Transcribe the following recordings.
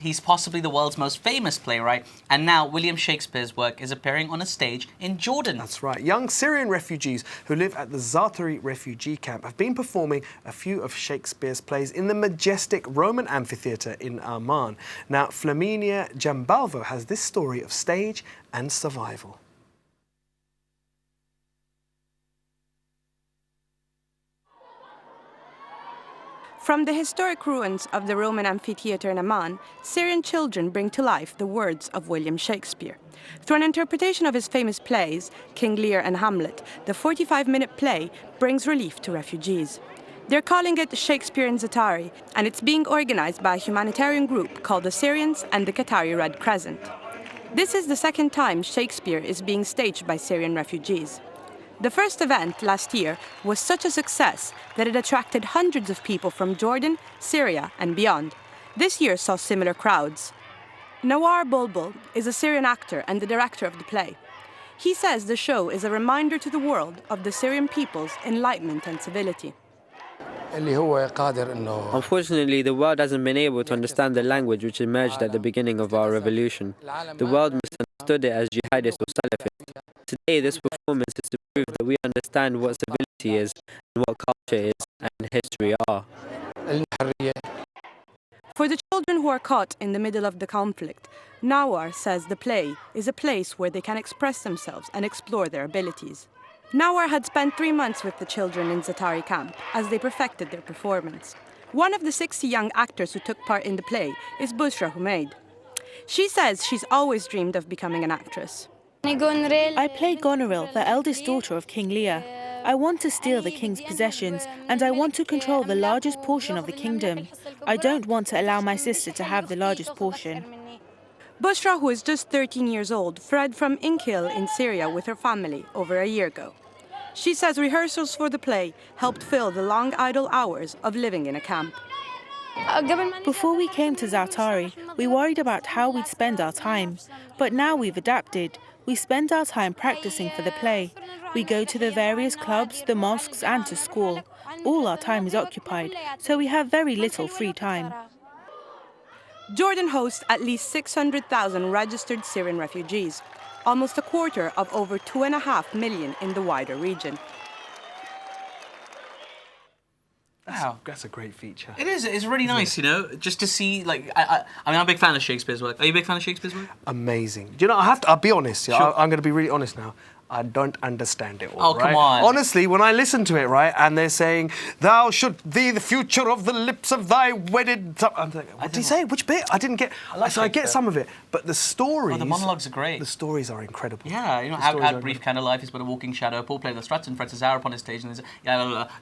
He's possibly the world's most famous playwright, and now William Shakespeare's work is appearing on a stage in Jordan. That's right. Young Syrian refugees who live at the Zaatari refugee camp have been performing a few of Shakespeare's plays in the majestic Roman amphitheatre in Amman. Now, Flaminia Jambalvo has this story of stage and survival. From the historic ruins of the Roman amphitheatre in Amman, Syrian children bring to life the words of William Shakespeare. Through an interpretation of his famous plays, King Lear and Hamlet, the 45-minute play brings relief to refugees. They're calling it Shakespeare in Zaatari, and it's being organised by a humanitarian group called the Syrians and the Qatari Red Crescent. This is the second time Shakespeare is being staged by Syrian refugees. The first event last year was such a success that it attracted hundreds of people from Jordan, Syria and beyond. This year saw similar crowds. Nawar Bulbul is a Syrian actor and the director of the play. He says the show is a reminder to the world of the Syrian people's enlightenment and civility. Unfortunately, the world hasn't been able to understand the language which emerged at the beginning of our revolution. The world misunderstood it as jihadist or Salafist. Today, this performance is to prove that we understand what civility is and what culture is and history are. For the children who are caught in the middle of the conflict, Nawar says the play is a place where they can express themselves and explore their abilities. Nawar had spent 3 months with the children in Zaatari camp as they perfected their performance. One of the 60 young actors who took part in the play is Bushra Humaid. She says she's always dreamed of becoming an actress. I play Goneril, the eldest daughter of King Lear. I want to steal the king's possessions, and I want to control the largest portion of the kingdom. I don't want to allow my sister to have the largest portion. Bushra, who is just 13 years old, fled from Inkil in Syria with her family over a year ago. She says rehearsals for the play helped fill the long idle hours of living in a camp. Before we came to Zaatari, we worried about how we'd spend our time. But now we've adapted. We spend our time practicing for the play. We go to the various clubs, the mosques and to school. All our time is occupied, so we have very little free time. Jordan hosts at least 600,000 registered Syrian refugees, almost a quarter of over 2.5 million in the wider region. Wow. That's a great feature. It is. It's really nice, you know, just to see, like, I mean, I'm a big fan of Shakespeare's work. Are you a big fan of Shakespeare's work? Amazing. You know, I'll be honest. Yeah, Sure. I'm going to be really honest now. I don't understand it all, Oh, right? come on. Honestly, when I listen to it, right, and they're saying, "Thou should thee the future of the lips of thy wedded..." I'm like, what did he say? Which bit? I didn't get... So I get some of it, but the stories... Oh, the monologues are great. The stories are incredible. Yeah, you know, out brief kind of life, he's but a walking shadow. Paul played the Stratton, Francis Hour upon his stage, and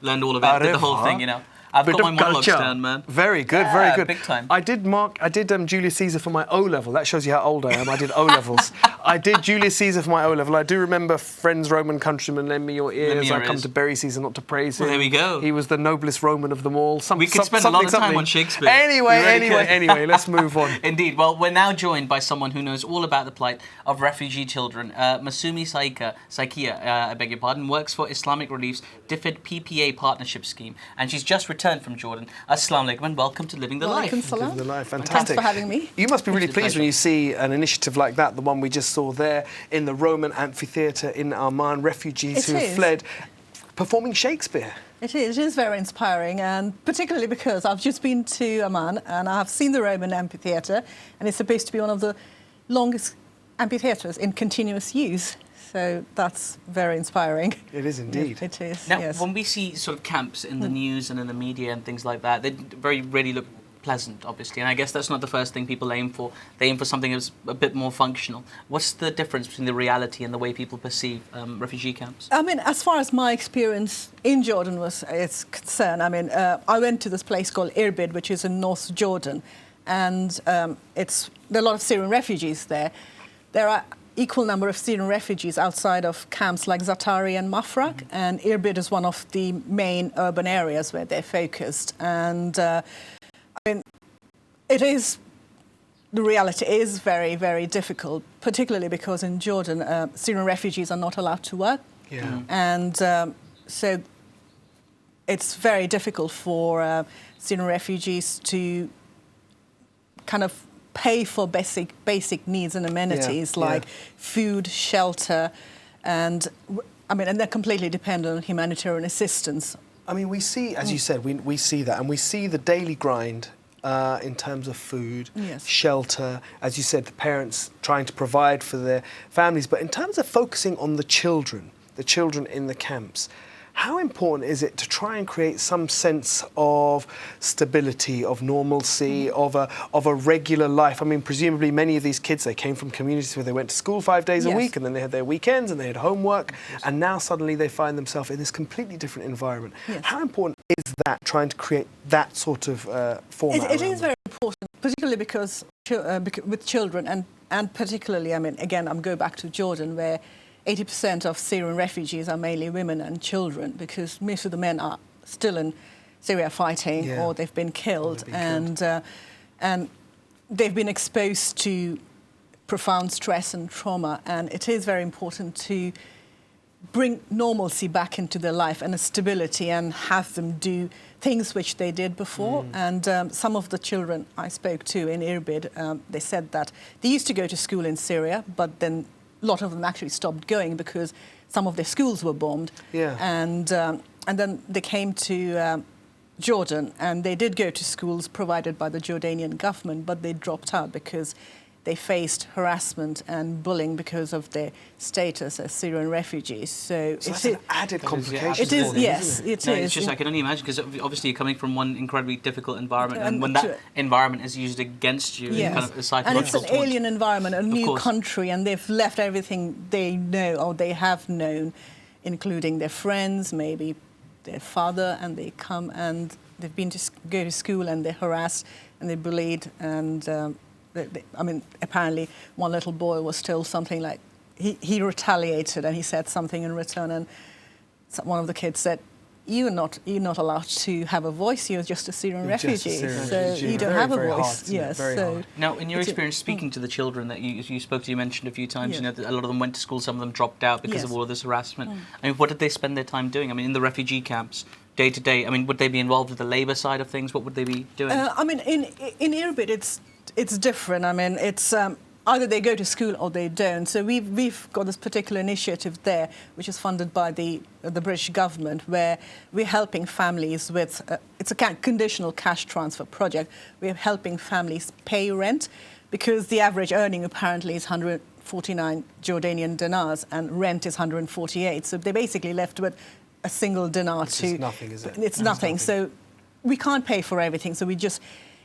learned all of it, did the whole thing, you know. I've got my monologues down, man. Very good, very good. Big time. I did Julius Caesar for my O-level. That shows you how old I am. I did O-levels. I did Julius Caesar for my O-level. I do remember, friends, Roman countrymen, lend me your ears. I come to bury Caesar, not to praise him. Well, there we go. He was the noblest Roman of them all. We could spend a lot of time on Shakespeare. Anyway, let's move on. Indeed. Well, we're now joined by someone who knows all about the plight of refugee children. Masumi Saikia, I beg your pardon, works for Islamic Relief's DFID PPA partnership scheme, and she's just returned from Jordan. Assalamu alaikum and welcome to Living the Life. Living the Life, fantastic. Thanks for having me. You must be really pleased when you see an initiative like that, the one we just saw there in the Roman amphitheatre in Amman, refugees who have fled, performing Shakespeare. It is very inspiring, and particularly because I've just been to Amman and I've seen the Roman amphitheatre, and it's supposed to be one of the longest amphitheatres in continuous use. So that's very inspiring. It is indeed. It is. Now, yes. when we see sort of camps in the news and in the media and things like that, they very rarely look pleasant, obviously. And I guess that's not the first thing people aim for. They aim for something that's a bit more functional. What's the difference between the reality and the way people perceive refugee camps? I mean, as far as my experience in Jordan is concerned, I mean, I went to this place called Irbid, which is in North Jordan, and there are a lot of Syrian refugees there. There are equal number of Syrian refugees outside of camps like Zaatari and Mafraq, and Irbid is one of the main urban areas where they're focused. And I mean, the reality is very, very difficult, particularly because in Jordan, Syrian refugees are not allowed to work. Yeah. And so it's very difficult for Syrian refugees to kind of pay for basic needs and amenities like food, shelter, and and they're completely dependent on humanitarian assistance. I mean, we see, as you said, we see that, and we see the daily grind in terms of food, shelter, as you said, the parents trying to provide for their families. But in terms of focusing on the children in the camps, how important is it to try and create some sense of stability, of normalcy, of a regular life? I mean, presumably many of these kids, they came from communities where they went to school 5 days a week, and then they had their weekends and they had homework, and now suddenly they find themselves in this completely different environment. How important is that, trying to create that sort of format? It is very important, particularly because with children, and particularly, again, I'm going back to Jordan, where 80% of Syrian refugees are mainly women and children, because most of the men are still in Syria fighting, or they've been killed, and they've been exposed to profound stress and trauma. And it is very important to bring normalcy back into their life and a stability, and have them do things which they did before. And some of the children I spoke to in Irbid, they said that they used to go to school in Syria, but then a lot of them actually stopped going because some of their schools were bombed. And then they came to Jordan, and they did go to schools provided by the Jordanian government, but they dropped out because they faced harassment and bullying because of their status as Syrian refugees. So that's an added complication. It is, yes, it is. It's just, I can only imagine, because obviously you're coming from one incredibly difficult environment, and when that environment is used against you, in kind of a psychological and it's an alien environment, a new country, and they've left everything they know or they have known, including their friends, maybe their father, and they come and they've been to go to school, and they're harassed and they're bullied, and apparently one little boy was told something like, he retaliated, and he said something in return, and one of the kids said, you're not allowed to have a voice, you're just a Syrian refugee, so you don't have a voice. Now, in your experience speaking to the children that you spoke to, you mentioned a few times, that a lot of them went to school, some of them dropped out because of all of this harassment. I mean, what did they spend their time doing? I mean, in the refugee camps, day to day, I mean, would they be involved with the labour side of things? What would they be doing? In Irbid, it's different. I mean, it's either they go to school or they don't. So we've got this particular initiative there, which is funded by the British government, where we're helping families with, it's a conditional cash transfer project. We're helping families pay rent, because the average earning apparently is 149 Jordanian dinars, and rent is 148. So they're basically left with a single dinar. It's nothing, is it? It's nothing. So we can't pay for everything. So we just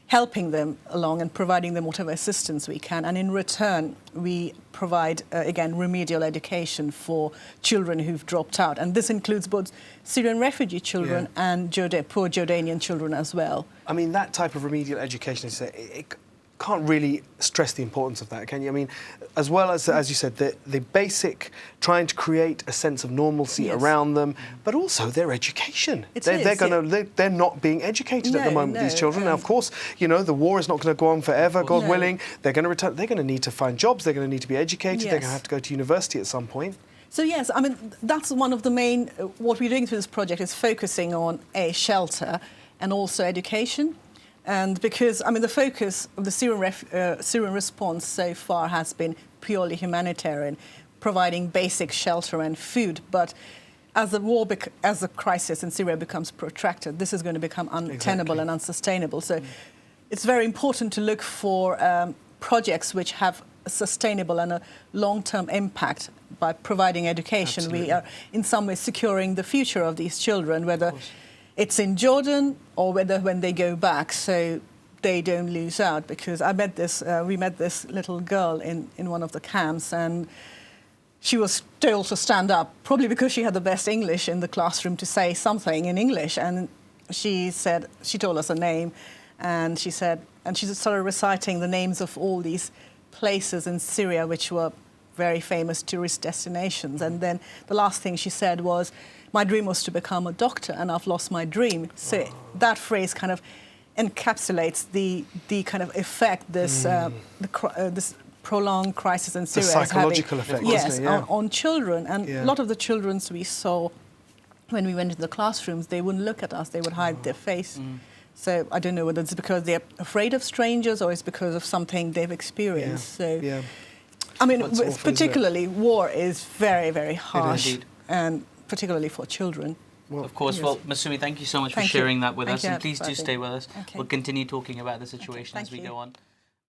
helping them along and providing them whatever assistance we can. And in return, we provide, again, remedial education for children who've dropped out. And this includes both Syrian refugee children and poor Jordanian children as well. I mean, that type of remedial education, it can't really stress the importance of that, can you? I mean, as well as you said, the basic, trying to create a sense of normalcy around them, but also their education. They're not being educated at the moment, these children. Now, of course, the war is not going to go on forever, God willing. They're going to return. They're going to need to find jobs. They're going to need to be educated. They're going to have to go to university at some point. So yes, I mean, that's one of the main, what we're doing through this project is focusing on shelter and also education. And because, I mean, the focus of the Syrian response so far has been purely humanitarian, providing basic shelter and food. But as the crisis in Syria becomes protracted, this is going to become untenable and unsustainable. So it's very important to look for projects which have a sustainable and a long-term impact. By providing education, we are in some way securing the future of these children, whether it's in Jordan or whether when they go back, so they don't lose out. Because we met this little girl in one of the camps, and she was told to stand up, probably because she had the best English in the classroom, to say something in English. And she told us a name, and she started reciting the names of all these places in Syria which were very famous tourist destinations. And then the last thing she said was, my dream was to become a doctor, and I've lost my dream. So that phrase kind of encapsulates the kind of effect this prolonged crisis in Syria is having. The psychological effect, isn't it? On children. And a lot of the children we saw when we went into the classrooms, they wouldn't look at us, they would hide their face. So I don't know whether it's because they're afraid of strangers or it's because of something they've experienced. I mean, That's awful, particularly war is very, very harsh, indeed. and particularly for children. Well, Of course. Yes. Well, Masumi, thank you so much for Thank you. sharing that with Thank us, you, and please do Fatih. stay with us. Okay. We'll continue talking about the situation thank as we you. go on.